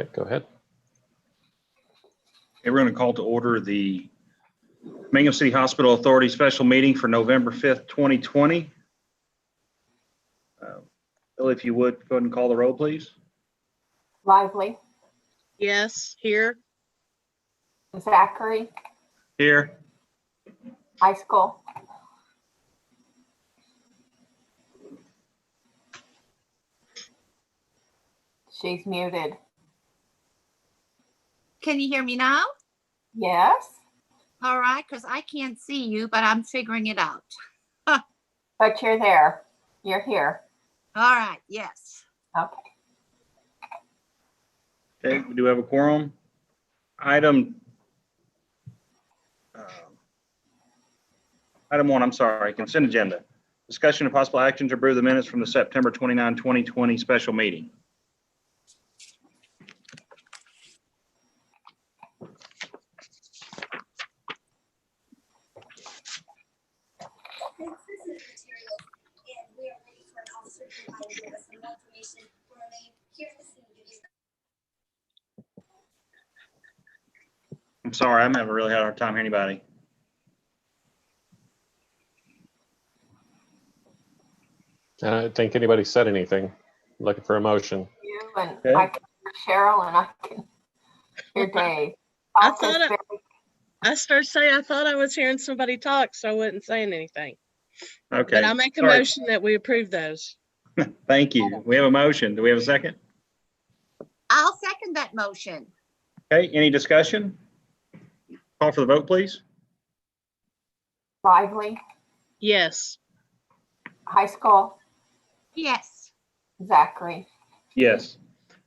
Okay, go ahead. Okay, we're going to call to order the Mangum City Hospital Authority special meeting for November 5th, 2020. Bill, if you would, go ahead and call the roll, please. Lively, Yes, here. Zachary, Here. High School, she's muted. Can you hear me now? Yes, All right, because I can't see you, but I'm figuring it out. but you're there. You're here. All right, yes. Okay. Okay, we do have a quorum. Item 1, I'm sorry, consent agenda. Discussion of possible action to approve the minutes from the September 29, 2020 special meeting. I'm sorry, I'm having a really hard time hearing anybody. I don't think anybody said anything. Looking for a motion. You and Okay. I can hear Cheryl and I can hear Dave. I Also, thought very- I started saying I thought I was hearing somebody talk, so I wasn't saying anything. Okay. But I make a sorry. motion that we approve those. Thank you. We have a motion. Do we have a second? I'll second that motion. Okay, any discussion? Call for the vote, please. Lively, Yes. High School, Yes. Zachary, Yes.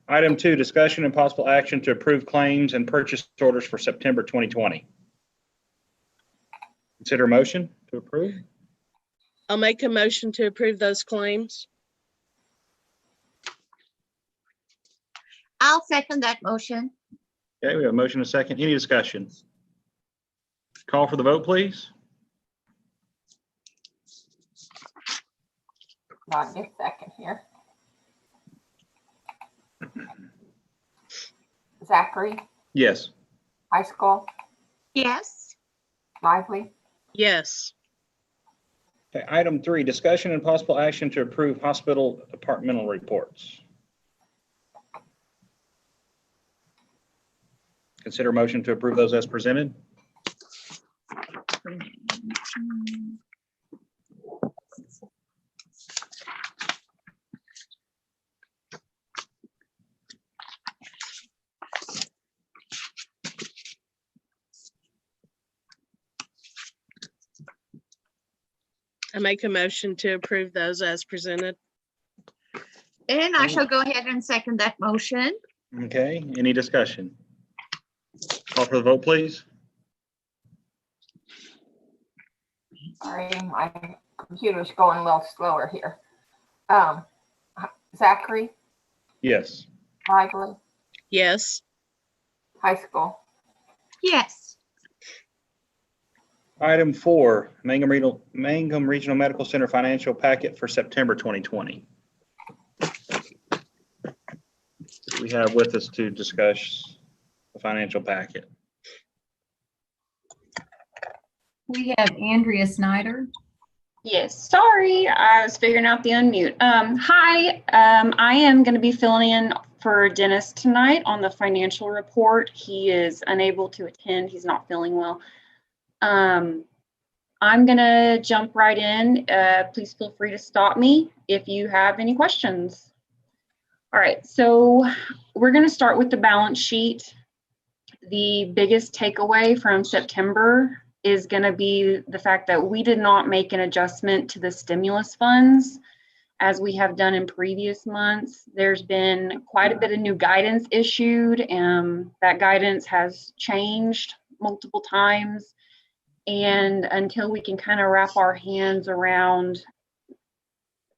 Item 2, discussion and possible action to approve claims and purchase orders for September 2020. Consider a motion to approve. I'll make a motion to approve those claims. I'll second that motion. Okay, we have a motion and a second. Any discussion? Call for the vote, please. not your second here. Zachary, Yes. High School, Yes. Lively, Yes. Okay, item 3, discussion and possible action to approve hospital departmental reports. Consider a motion to approve those as presented. I make a motion to approve those as presented. And I shall go ahead and second that motion. Okay, any discussion? Call for the vote, please. sorry, my computer's going a little slower here. Zachary, Yes. Lively, Yes. High School, Yes. Item 4, Mangum Regional Medical Center financial packet for September 2020. We have with us to discuss the financial packet. We have Andrea Snyder. Yes, sorry, I was figuring out the unmute. Hi, I am going to be filling in for Dennis tonight on the financial report. He is unable to attend. He's not feeling well. I'm going to jump right in. Please feel free to stop me if you have any questions. All right, so we're going to start with the balance sheet. The biggest takeaway from September is going to be the fact that we did not make an adjustment to the stimulus funds as we have done in previous months. There's been quite a bit of new guidance issued, and that guidance has changed multiple times. And until we can kind of wrap our hands around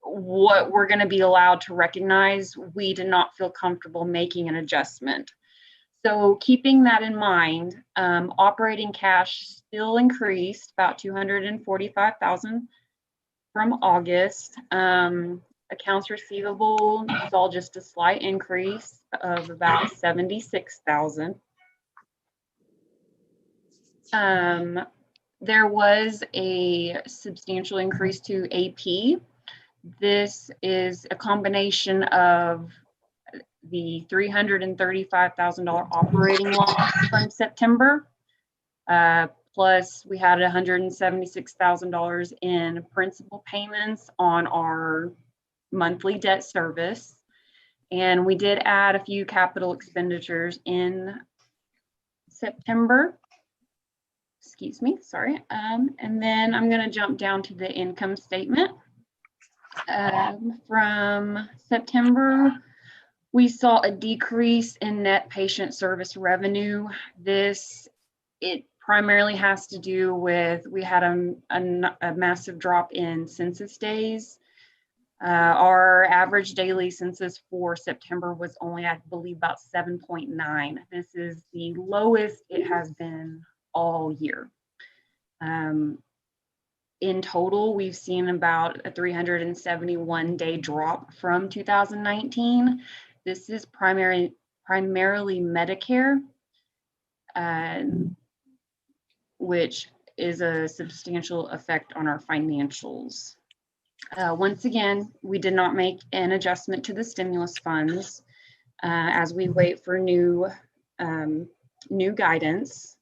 what we're going to be allowed to recognize, we did not feel comfortable making an adjustment. So keeping that in mind, operating cash still increased about $245,000 from August. Accounts receivable saw just a slight increase of about 76,000. There was a substantial increase to AP. This is a combination of the $335,000 operating loss from September, plus we had $176,000 in principal payments on our monthly debt service. And we did add a few capital expenditures in September. Excuse me, sorry. And then I'm going to jump down to the income statement. From September, we saw a decrease in net patient service revenue. It primarily has to do with, we had a massive drop in census days. Our average daily census for September was only, I believe, about 7.9. This is the lowest it has been all year. In total, we've seen about a 371-day drop from 2019. This is primarily Medicare, which is a substantial effect on our financials. Once again, we did not make an adjustment to the stimulus funds as we wait for new guidance.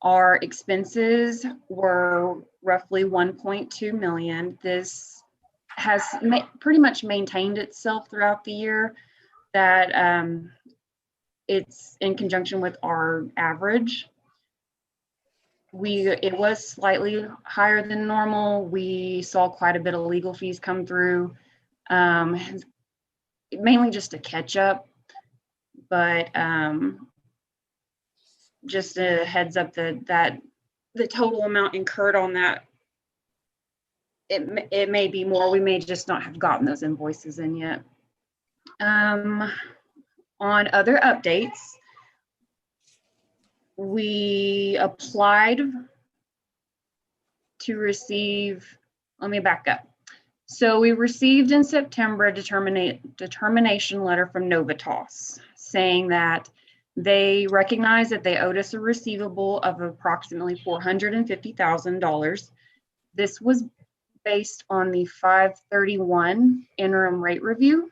Our expenses were roughly 1.2 million. This has pretty much maintained itself throughout the year, that it's in conjunction with our average. It was slightly higher than normal. We saw quite a bit of legal fees come through, mainly just a catch up, but just a heads up that the total amount incurred on that, it may be more. We may just not have gotten those invoices in yet. On other updates, we applied to receive, let me back up. So we received in September a determination letter from Novitas saying that they recognize that they owed us a receivable of approximately $450,000. This was based on the 5/31 interim rate review.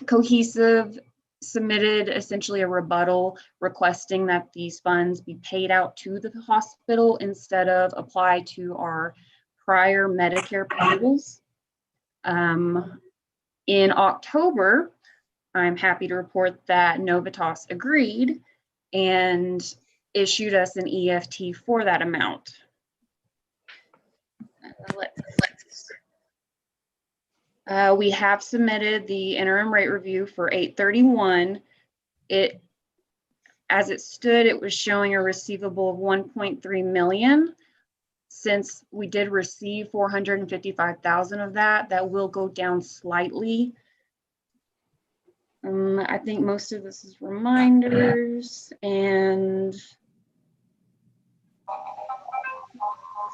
Cohesive submitted essentially a rebuttal requesting that these funds be paid out to the hospital instead of apply to our prior Medicare payables. In October, I'm happy to report that Novitas agreed and issued us an EFT for that amount. We have submitted the interim rate review for 8/31. As it stood, it was showing a receivable of 1.3 million. Since we did receive 455,000 of that, that will go down slightly. I think most of this is reminders and just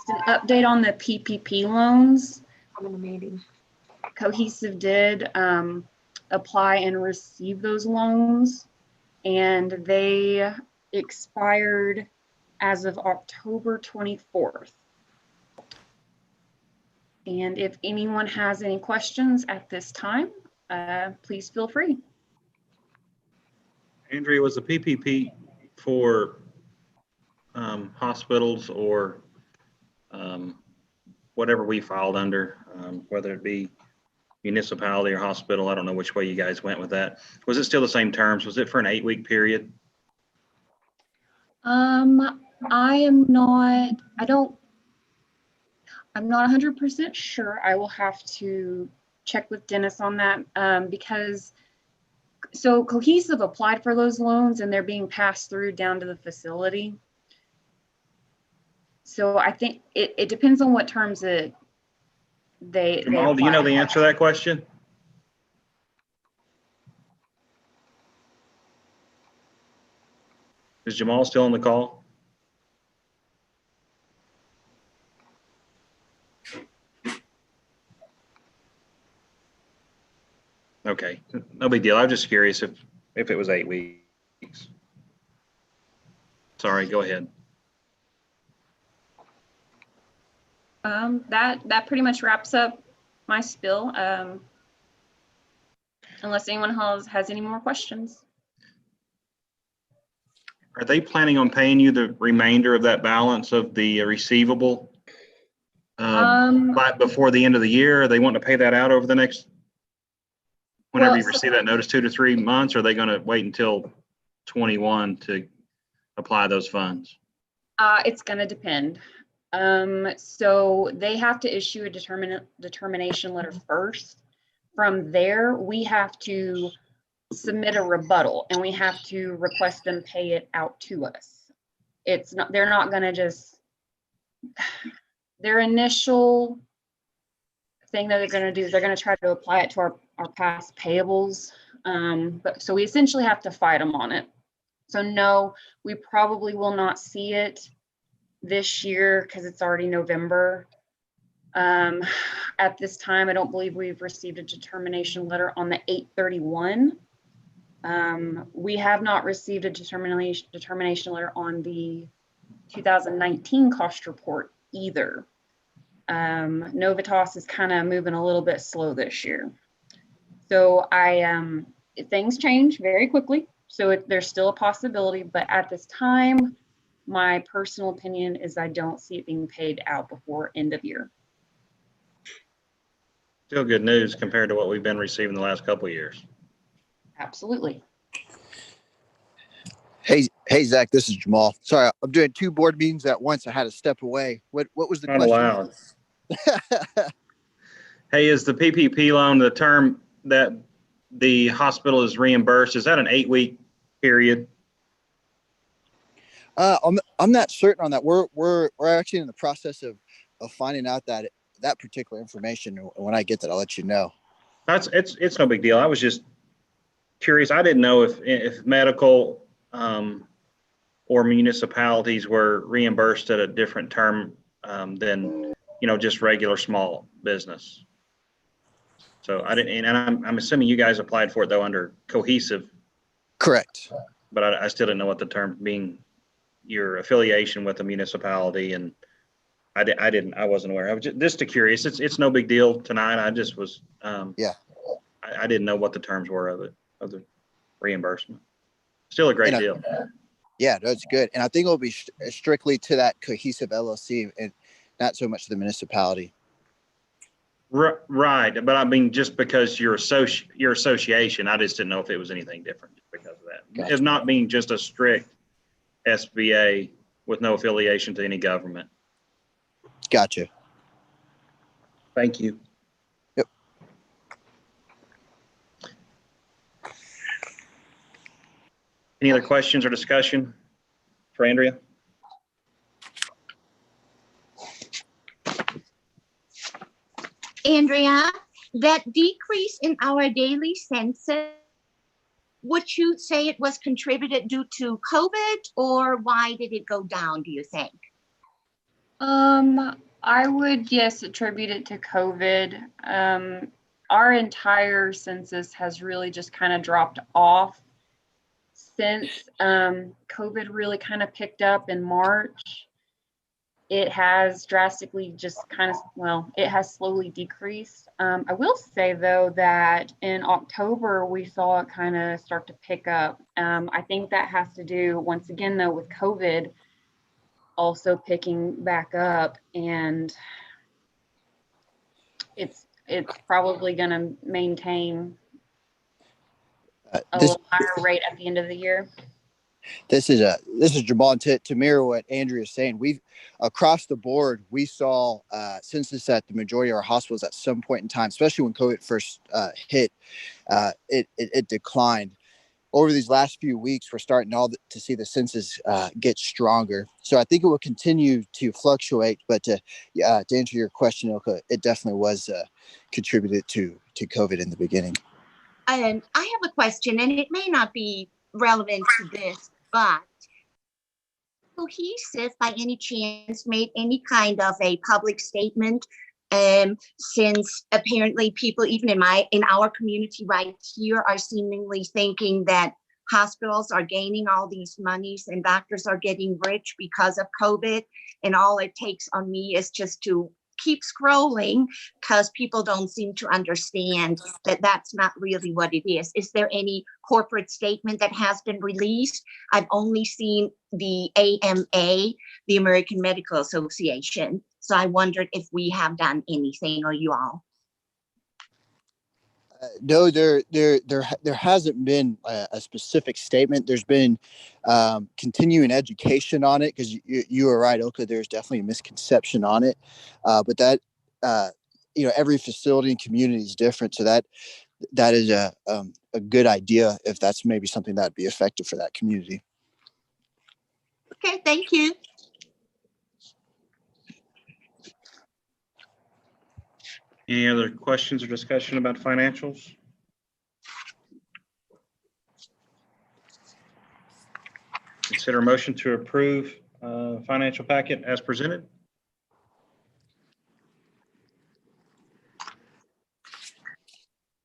an update on the PPP loans. I'm in a meeting. Cohesive did apply and receive those loans, and they expired as of October 24th. And if anyone has any questions at this time, please feel free. Andrea, was the PPP for hospitals or whatever we filed under, whether it be municipality or hospital? I don't know which way you guys went with that. Was it still the same terms? Was it for an 8-week period? I'm not 100% sure. I will have to check with Dennis on that because so Cohesive applied for those loans and they're being passed through down to the facility. So I think it depends on what terms they Jamal, do you know the answer to that question? Is Jamal still on the call? Okay, no big deal. I was just curious if it was 8 weeks. Sorry, go ahead. That pretty much wraps up my spill. Unless anyone has any more questions. Are they planning on paying you the remainder of that balance of the receivable by before the end of the year? Are they wanting to pay that out over the next, whenever you receive that notice, 2 to 3 months? Or are they going to wait until 21 to apply those funds? It's going to depend. So they have to issue a determination letter first. From there, we have to submit a rebuttal and we have to request them pay it out to us. It's not, they're not going to just, their initial thing that they're going to do is they're going to try to apply it to our past payables. But so we essentially have to fight them on it. So no, we probably will not see it this year because it's already November. At this time, I don't believe we've received a determination letter on the 831. We have not received a determination letter on the 2019 cost report either. Novitas is kind of moving a little bit slow this year. So things change very quickly. So there's still a possibility, but at this time, my personal opinion is I don't see it being paid out before end of year. Still good news compared to what we've been receiving the last couple of years. Absolutely. Hey, Zach, this is Jamal. Sorry, I'm doing 2 board meetings at once. I had to step away. What was the Not question? allowed. Hey, is the PPP loan, the term that the hospital is reimbursed, is that an 8-week period? I'm not certain on that. We're actually in the process of finding out that particular information. When I get that, I'll let you know. It's no big deal. I was just curious. I didn't know if medical or municipalities were reimbursed at a different term than just regular small business. So I didn't, and I'm assuming you guys applied for it though under cohesive. Correct. But I still didn't know what the term being your affiliation with a municipality, and I wasn't aware. I was just curious. It's no big deal tonight. I just was yeah. I didn't know what the terms were of the reimbursement. Still a great deal. Yeah, that's good. And I think it'll be strictly to that cohesive LLC and not so much the municipality. Right, but I mean, just because your association, I just didn't know if it was anything different because of that. Gotcha. It's not being just a strict SBA with no affiliation to any government. Gotcha. Thank you. Yep. Any other questions or discussion for Andrea? Andrea, that decrease in our daily census, would you say it was contributed due to COVID, or why did it go down, do you think? I would, yes, attribute it to COVID. Our entire census has really just kind of dropped off since COVID really kind of picked up in March. It has drastically just kind of, it has slowly decreased. I will say though that in October, we saw it kind of start to pick up. I think that has to do, once again though, with COVID also picking back up, and it's probably going to maintain a little higher rate at the end of the year. This is Jamal. To mirror what Andrea is saying, we've across the board, we saw census at the majority of our hospitals at some point in time, especially when COVID first hit, it declined. Over these last few weeks, we're starting to see the census get stronger. So I think it will continue to fluctuate. But to answer your question, Ilka, it definitely was contributed to COVID in the beginning. I have a question, and it may not be relevant to this, but Cohesive by any chance made any kind of a public statement Since apparently people, even in our community right here, are seemingly thinking that hospitals are gaining all these monies and doctors are getting rich because of COVID. And all it takes on me is just to keep scrolling because people don't seem to understand that that's not really what it is. Is there any corporate statement that has been released? I've only seen the AMA, the American Medical Association. So I wondered if we have done anything, or you all. No, there hasn't been a specific statement. There's been continuing education on it, because you are right, Oka. There's definitely a misconception on it, but that every facility and community is different. So that is a good idea if that's maybe something that'd be effective for that community. Okay, thank you. Any other questions or discussion about financials? Consider a motion to approve financial packet as presented.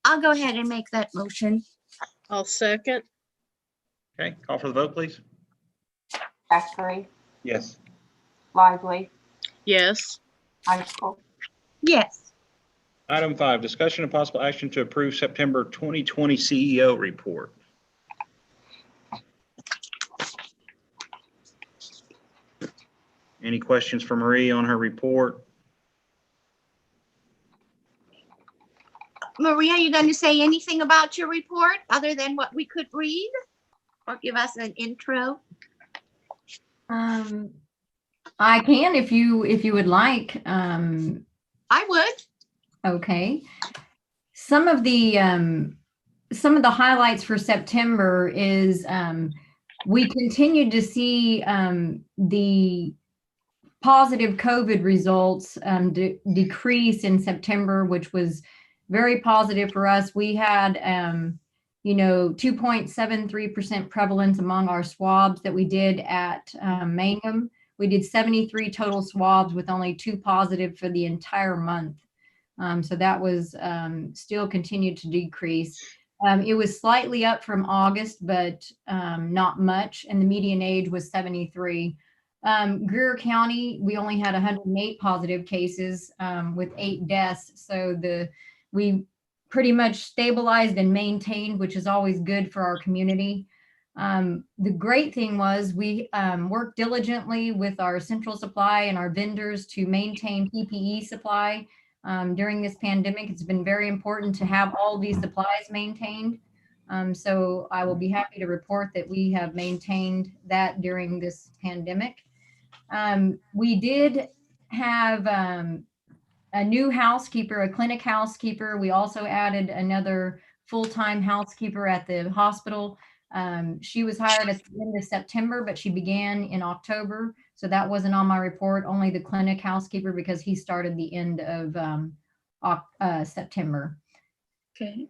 I'll go ahead and make that motion. I'll second. Okay, call for the vote, please. Factory, Yes. Lively, Yes. Eichel, Yes. Item 5, discussion and possible action to approve September 2020 CEO report. Any questions for Marie on her report? Maria, are you going to say anything about your report other than what we could read, or give us an intro? I can if you would like. I would. Okay. Some of the highlights for September is we continued to see the positive COVID results decrease in September, which was very positive for us. We had 2.73% prevalence among our swabs that we did at Mangum. We did 73 total swabs with only 2 positive for the entire month. So that was still continued to decrease. It was slightly up from August, but not much. And the median age was 73. Greer County, we only had 108 positive cases with 8 deaths. So we pretty much stabilized and maintained, which is always good for our community. The great thing was we worked diligently with our central supply and our vendors to maintain PPE supply during this pandemic. It's been very important to have all these supplies maintained. So I will be happy to report that we have maintained that during this pandemic. We did have a new housekeeper, a clinic housekeeper. We also added another full-time housekeeper at the hospital. She was hired at the end of September, but she began in October. So that wasn't on my report, only the clinic housekeeper, because he started the end of September. Okay.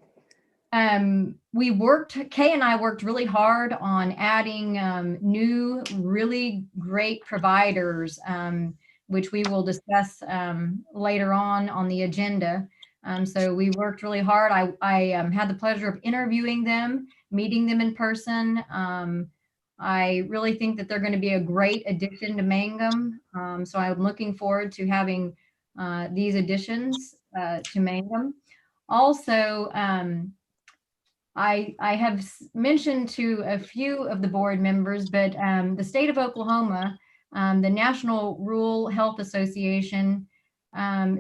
Kay and I worked really hard on adding new, really great providers, which we will discuss later on the agenda. So we worked really hard. I had the pleasure of interviewing them, meeting them in person. I really think that they're going to be a great addition to Mangum. So I'm looking forward to having these additions to Mangum. Also, I have mentioned to a few of the board members, but the state of Oklahoma, the National Rural Health Association,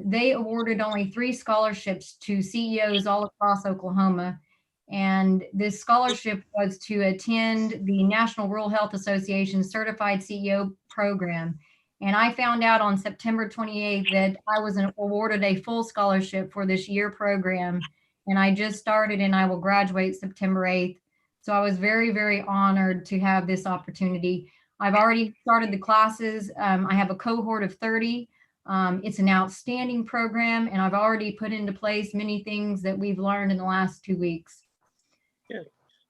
they awarded only 3 scholarships to CEOs all across Oklahoma. And this scholarship was to attend the National Rural Health Association Certified CEO program. And I found out on September 28th that I was awarded a full scholarship for this year program. And I just started and I will graduate September 8th. So I was very, very honored to have this opportunity. I've already started the classes. I have a cohort of 30. It's an outstanding program, and I've already put into place many things that we've learned in the last 2 weeks.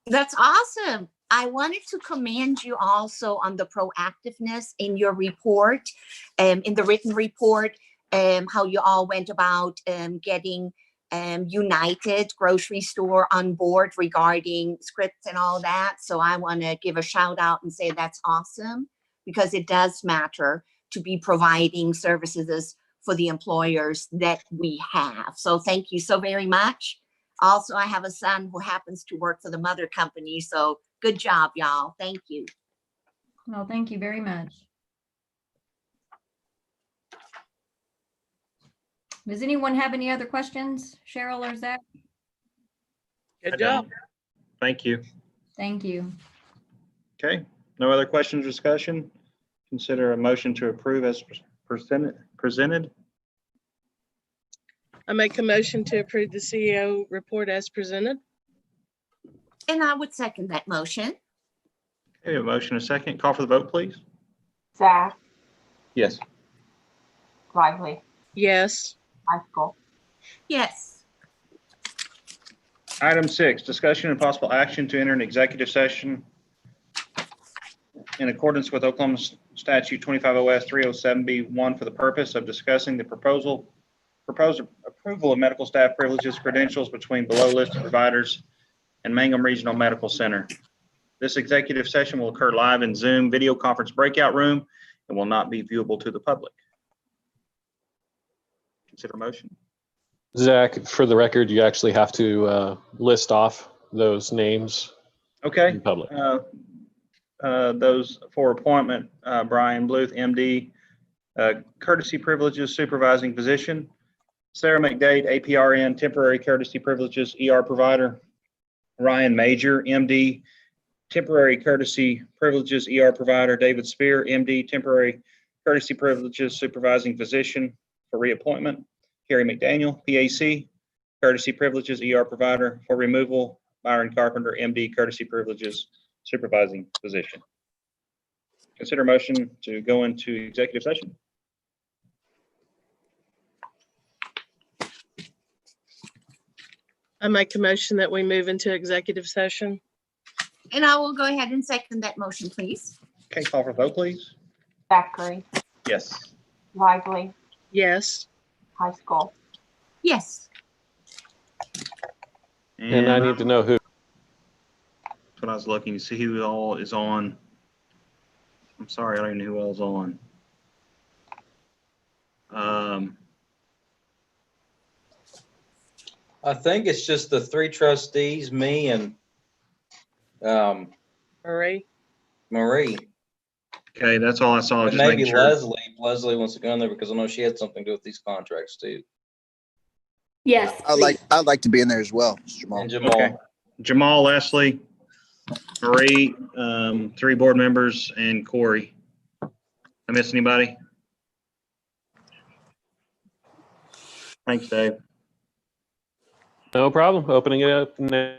That's awesome. I wanted to commend you also on the proactiveness in your report, in the written report. how you all went about getting United Grocery Store on board regarding scripts and all that. So I want to give a shout out and say that's awesome, because it does matter to be providing services for the employers that we have. So thank you so very much. Also, I have a son who happens to work for the mother company. So good job, y'all. Thank you. Well, thank you very much. Does anyone have any other questions, Cheryl or Zach? I Good don't. job. Thank you. Thank you. Okay, no other questions, or discussion? Consider a motion to approve as presented. I make a motion to approve the CEO report as presented. And I would second that motion. Okay, a motion, a second. Call for the vote, please. Zach, Yes. Lively, Yes. Michael, Yes. Item 6, discussion and possible action to enter an executive session in accordance with Oklahoma Statute 25 OS 307B1 for the purpose of discussing the proposed approval of medical staff privileges credentials between below listed providers and Mangum Regional Medical Center. This executive session will occur live in Zoom video conference breakout room and will not be viewable to the public. Consider a motion. Zach, for the record, you actually have to list off those names Okay. in public. Those for appointment, Brian Bluth, MD, courtesy privileges supervising physician. Sarah McDade, APRN, temporary courtesy privileges ER provider. Ryan Major, MD, temporary courtesy privileges ER provider. David Spear, MD, temporary courtesy privileges supervising physician for reappointment. Carrie McDaniel, PAC, courtesy privileges ER provider. For removal, Byron Carpenter, MD, courtesy privileges supervising physician. Consider motion to go into executive session. I make a motion that we move into executive session. And I will go ahead and second that motion, please. Okay, call for vote, please. Zachary, Yes. Lively, Yes. High School. Yes. And I need to know who. That's what I was looking to see who all is on. I'm sorry, I don't even know who all's on. I think it's just the 3 trustees, me and Marie. Marie. Okay, that's all I saw. And Just maybe making sure. Leslie. Leslie wants to go in there because I know she had something to do with these contracts too. Yes. I'd like to be in there as well, Mr. Jamal. And Jamal. Okay. Jamal, Leslie, Marie, 3 board members, and Corey. I miss anybody? Thanks, Dave. No problem. Opening it up now.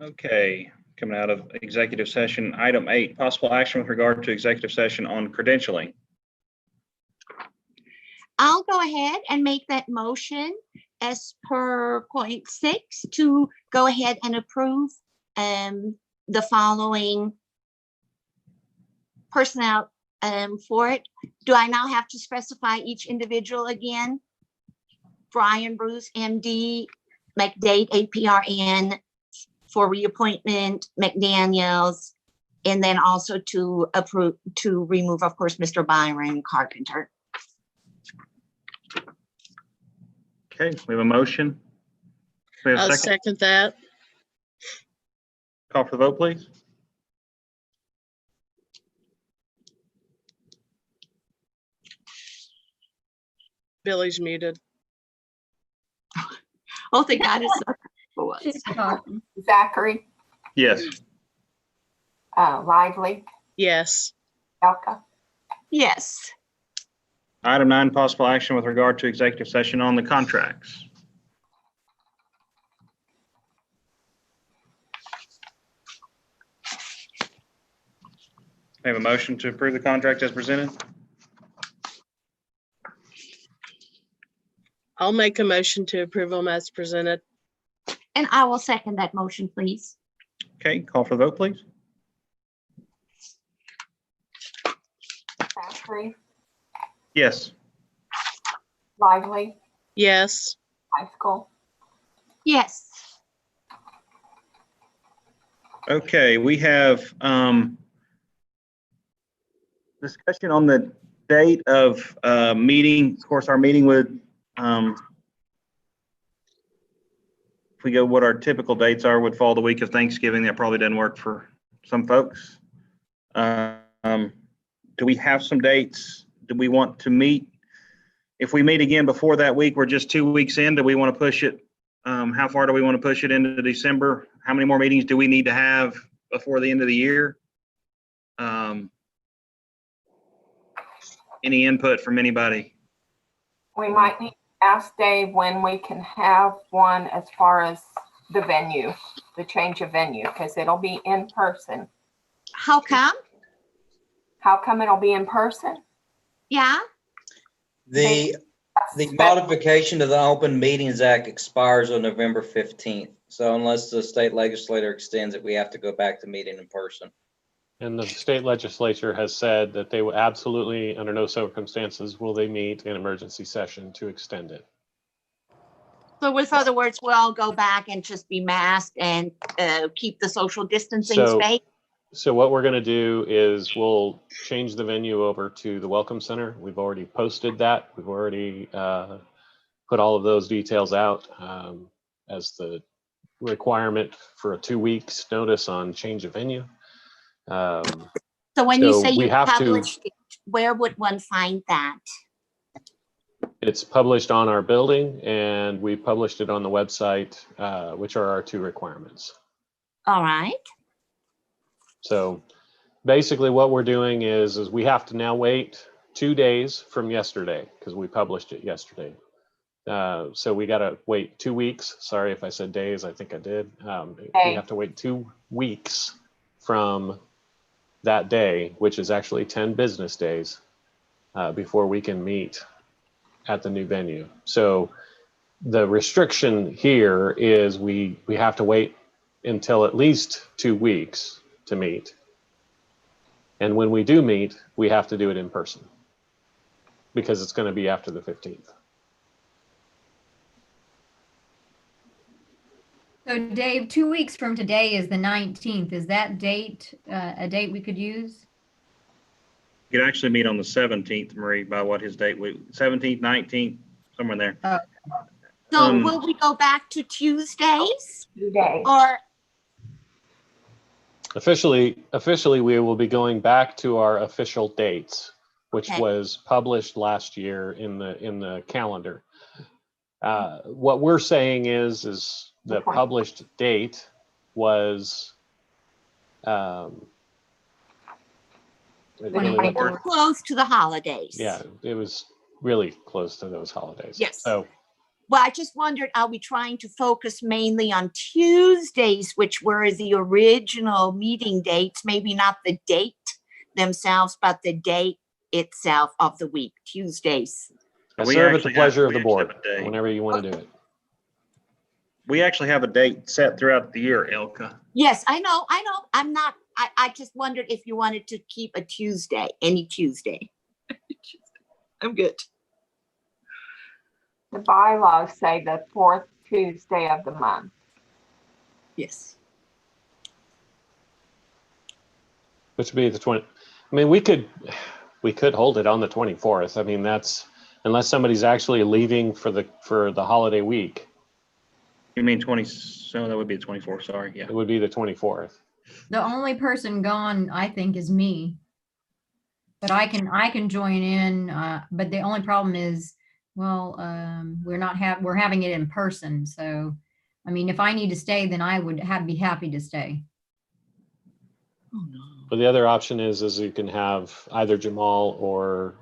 Okay, coming out of executive session, item 8, possible action with regard to executive session on credentialing. I'll go ahead and make that motion as per point 6 to go ahead and approve the following personnel for it. Do I now have to specify each individual again? Brian Bruce, MD, McDade, APRN for reappointment, McDaniels, and then also to approve, to remove, of course, Mr. Byron Carpenter. Okay, we have a motion. We have a I'll second. second that. Call for the vote, please. Billy's muted. Oh, thank God it's for once. She's talking. Zachary, Yes. Lively, Yes. Elka. Yes. Item 9, possible action with regard to executive session on the contracts. We have a motion to approve the contract as presented. I'll make a motion to approve them as presented. And I will second that motion, please. Okay, call for the vote, please. Zachary, Yes. Lively, Yes. High School. Yes. Okay, we have discussion on the date of meeting. Of course, our meeting would, if we go what our typical dates are, would fall the week of Thanksgiving. That probably doesn't work for some folks. Do we have some dates? Do we want to meet? If we meet again before that week, we're just 2 weeks in. Do we want to push it? How far do we want to push it into December? How many more meetings do we need to have before the end of the year? Any input from anybody? We might need to ask Dave when we can have one as far as the venue, the change of venue, because it'll be in person. How come? How come it'll be in person? Yeah. The modification to the Open Meetings Act expires on November 15th. So unless the state legislature extends it, we have to go back to meeting in person. And the state legislature has said that they will absolutely, under no circumstances, will they meet in emergency session to extend it. So with other words, we'll all go back and just be masked and keep the social distancing space. So what we're going to do is we'll change the venue over to the Welcome Center. We've already posted that. We've already put all of those details out as the requirement for a 2 weeks notice on change of venue. So when you say we you have to- published it, where would one find that? It's published on our building and we published it on the website, which are our 2 requirements. All right. So basically what we're doing is we have to now wait 2 days from yesterday because we published it yesterday. So we got to wait 2 weeks. Sorry if I said days, I think I did. We have to wait 2 weeks from that day, which is actually 10 business days before we can meet at the new venue. So the restriction here is we have to wait until at least 2 weeks to meet. And when we do meet, we have to do it in person because it's going to be after the 15th. So Dave, 2 weeks from today is the 19th. Is that date a date we could use? You could actually meet on the 17th, Marie, by what his date, 17th, 19th, somewhere there. Oh. So will we go back to Tuesdays Today. or? Officially, we will be going back to our official dates, which Okay. was published last year in the calendar. What we're saying is the published date was Close to the holidays. yeah, it was really close to those holidays. Yes. So Well, I just wondered, are we trying to focus mainly on Tuesdays, which were the original meeting dates, maybe not the date themselves, but the date itself of the week, Tuesdays? I We serve at the actually pleasure have- of the we actually have board, a date. whenever you want to do it. We actually have a date set throughout the year, Ilka. Yes, I know. I just wondered if you wanted to keep a Tuesday, any Tuesday. I'm good. The bylaws say the fourth Tuesday of the month. Yes. Which would be the 20. I mean, we could hold it on the 24th. I mean, that's unless somebody's actually leaving for the holiday week. You mean 20, so that would be the 24th, sorry, yeah. It would be the 24th. The only person gone, I think, is me. But I can join in, but the only problem is, well, we're having it in person. So, I mean, if I need to stay, then I would be happy to stay. Oh, no. But the other option is you can have either Jamal or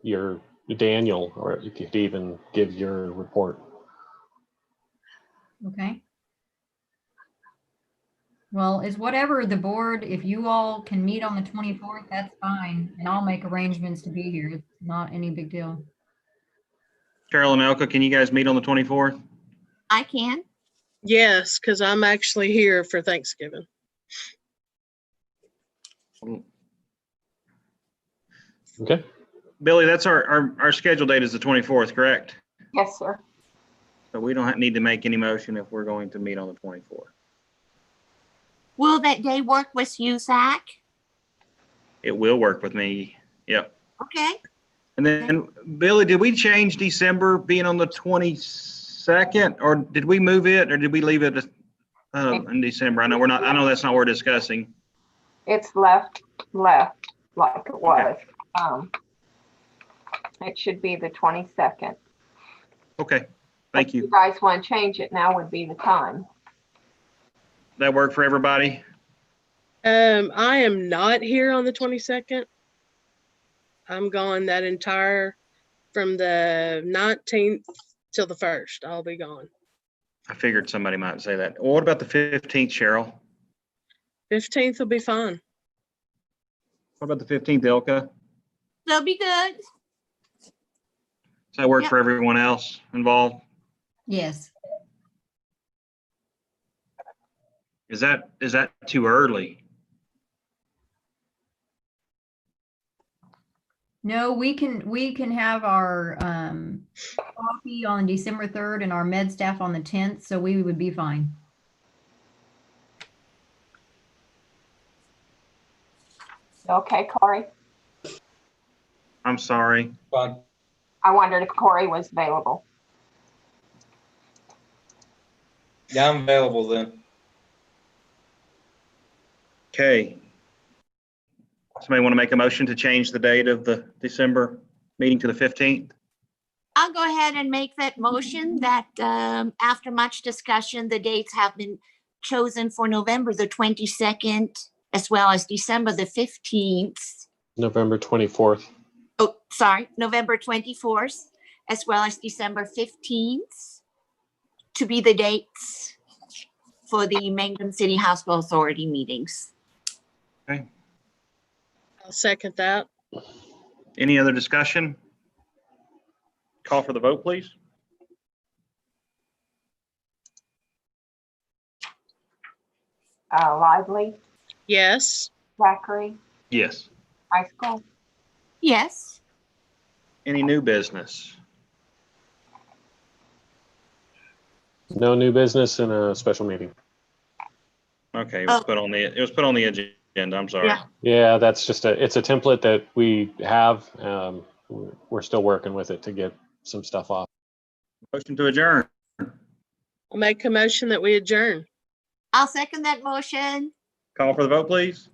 your Daniel, or you could even give your report. Okay. Well, it's whatever the board, if you all can meet on the 24th, that's fine. And I'll make arrangements to be here. It's not any big deal. Carol and Elka, can you guys meet on the 24th? I can. Yes, because I'm actually here for Thanksgiving. Okay. Billy, that's our scheduled date is the 24th, correct? Yes, sir. So we don't need to make any motion if we're going to meet on the 24th. Will that day work with you, Zach? It will work with me, yep. Okay. And then, Billy, did we change December being on the 22nd, or did we move it, or did we leave it in December? I know that's not what we're discussing. It's left like it was. It should be the 22nd. Okay, thank If you you. guys want to change it, now would be the time. That work for everybody? I am not here on the 22nd. I'm gone that entire, from the 19th till the 1st. I'll be gone. I figured somebody might say that. Well, what about the 15th, Cheryl? 15th will be fine. What about the 15th, Ilka? That'll be good. Does that work Yep. for everyone else involved? Yes. Is that too early? No, we can have our coffee on December 3rd and our med staff on the 10th, so we would be fine. Okay, Corey? I'm sorry. Fine. I wondered if Corey was available. Yeah, I'm available then. Okay. Somebody want to make a motion to change the date of the December meeting to the 15th? I'll go ahead and make that motion that after much discussion, the dates have been chosen for November the 22nd as well as December the 15th. November 24th. Oh, sorry, November 24th as well as December 15th to be the dates for the Mangum City Hospital Authority meetings. Okay. I'll second that. Any other discussion? Call for the vote, please. Lively, Yes. Zachary, Yes. High School. Yes. Any new business? No new business and a special meeting. Okay, it was put on the agenda. I'm sorry. Yeah. Yeah, that's just it's a template that we have. We're still working with it to get some stuff off. Motion to adjourn. I'll make a motion that we adjourn. I'll second that motion. Call for the vote, please.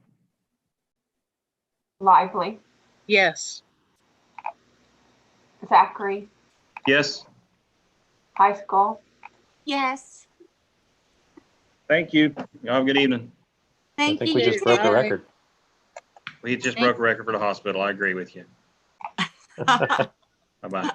Lively, Yes. Zachary, Yes. High School. Yes. Thank you. Y'all have a good evening. I Thank think you. we just broke a record. We just broke a record for the hospital. I agree with you. Bye-bye.